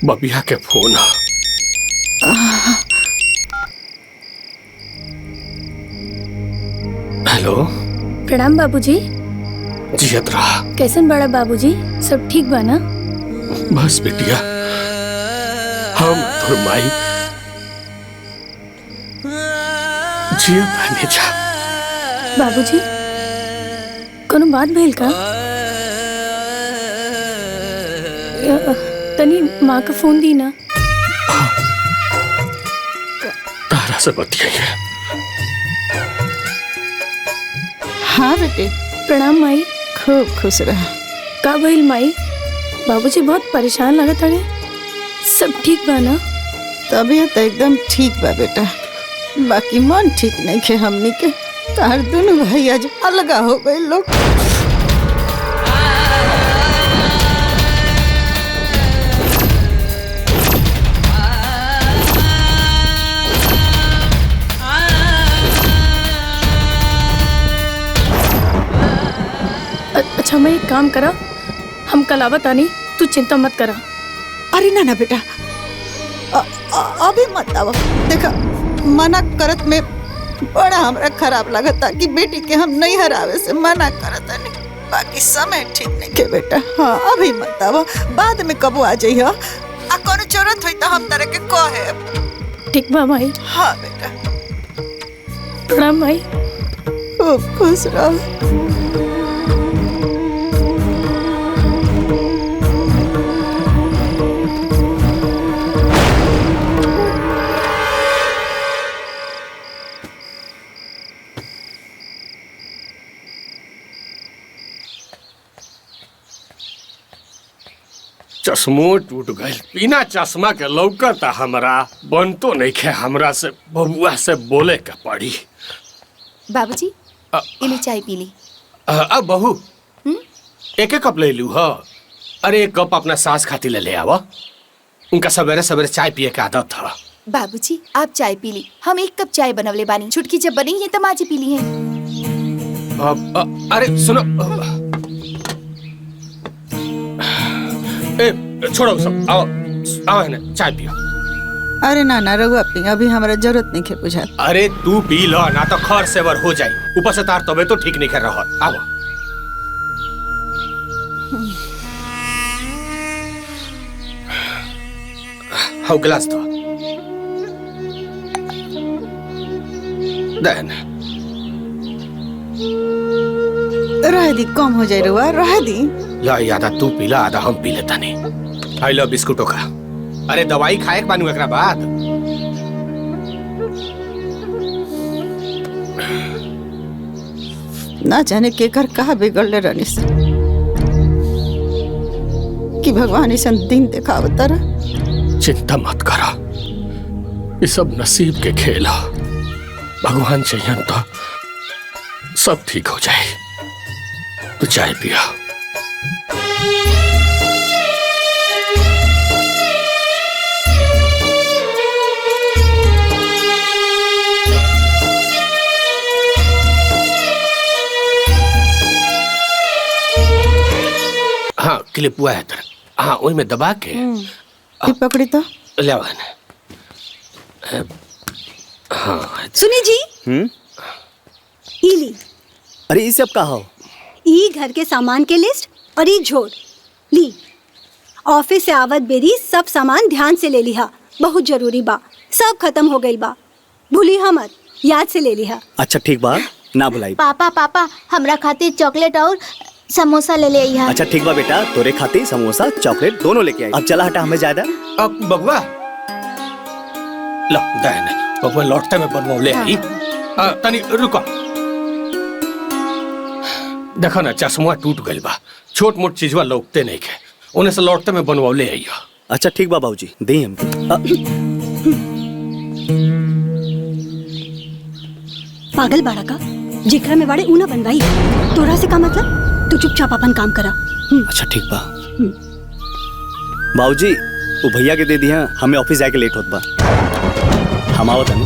बबिया के phone. Hello. प्रणाम बाबूजी। जियत रहा। कैसन बड़ा बाबूजी, सब ठीक बा ना? बस बेटिया, हम तोर माई जियत बने जा। बाबूजी, कोनो बात भइल का? तनी माँ का फोन दी ना। तारा से बतियाइए। हाँ बेटे। प्रणाम माई। खूब खुश रहा। का भइल माई? बाबूजी बहुत परेशान लगत हड़े। सब ठीक बा ना? तबीयत एकदम ठीक बा बेटा, बाकी मन ठीक नहीं खे हमनी के। तार दोनों भाई आज अलगा हो गए लोग। अच्छा मैं एक काम करा, हम कल आवत आनी, तू चिंता मत करा। अरे ना ना बेटा, अभी मत आओ। देखा मना करत में बड़ा हमरा खराब लगता कि बेटी के हम नहीं हरावे से मना करत नहीं। बाकी समय ठीक नहीं के बेटा। हाँ अभी मत आओ, बाद में कबो आ जाइयो। आ कोनो जरूरत होई तो हम तरह के कहे। ठीक बा माई। हाँ बेटा। प्रणाम माई। खूब खुश रहो। चश्मो टूट गई। बिना चश्मा के लौकता हमरा बनतो नहीं खे। हमरा से बबुआ से बोले के पड़ी। बाबूजी इली चाय पी ली। अब बहू एक कप ले लू। ह अरे एक कप अपना सास खातिर ले आवा। उनका सवेरे सवेरे चाय पिए के आदत था। बाबूजी आप चाय पी ली, हम एक कप चाय बनवले बानी। छुटकी जब बनी है तब आज ही पी ली है। अरे सुनो, छोड़ो सब, आओ आओ है ना, चाय पियो। अरे ना ना रहुआ पी, अभी हमारा जरूरत नहीं खे बुझा। अरे तू पी लो ना तो खर सेवर हो जाए। ऊपर से तार तबे तो ठीक नहीं कर रहा। आओ हाउ गिलास दो। देन रह दी, कम हो जाए रहुआ, रह दी। ला आधा तू पीला, आधा हम पी लेता नहीं। आई लो बिस्कुटों का। अरे दवाई खाए के बानू एकरा बाद। ना जाने केकर कहा बिगड़ले रहनी से कि भगवान इसन दिन दिखावता रहा। चिंता मत करा, ये सब नसीब के खेल है। भगवान चाहिए तो सब ठीक हो जाए। तो चाय पिया। हाँ क्लिपुआ है तेरा। हाँ वही में दबा के पकड़ी तो ले आवा। हाँ सुनी जी। ली। अरे ये सब का हो? ई घर के सामान के लिस्ट और ई झोर ली। ऑफिस से आवत बेरी सब सामान ध्यान से ले लिहा, बहुत जरूरी बा। सब खत्म हो गई बा, भूली मत, याद से ले लिहा। अच्छा ठीक बा, ना भुलाई। पापा पापा हमरा खातिर चॉकलेट और समोसा ले ले आइहा। अच्छा ठीक बा बेटा, तोरे खातिर समोसा चॉकलेट दोनों लेके आई। अब चला हटा, हमें ज्यादा। अब बबुआ लो दहन बबुआ लौटते में बनवा ले आई। तनी रुको, देखो ना चश्मा टूट गइल बा। छोट मोट चीजवा लौकते नहीं के, उन्हें से लौटते में बनवा ले आई। अच्छा ठीक बा बाबूजी, दे हम। पागल बाड़ा का, जेकरा में बाड़े ऊना बनवाई। तोरा से का मतलब? तू चुपचाप अपन काम करा। अच्छा ठीक बा। बाबूजी वो भैया के दे दिया, हमें ऑफिस जाके लेट होत बा। हम आवत हनी।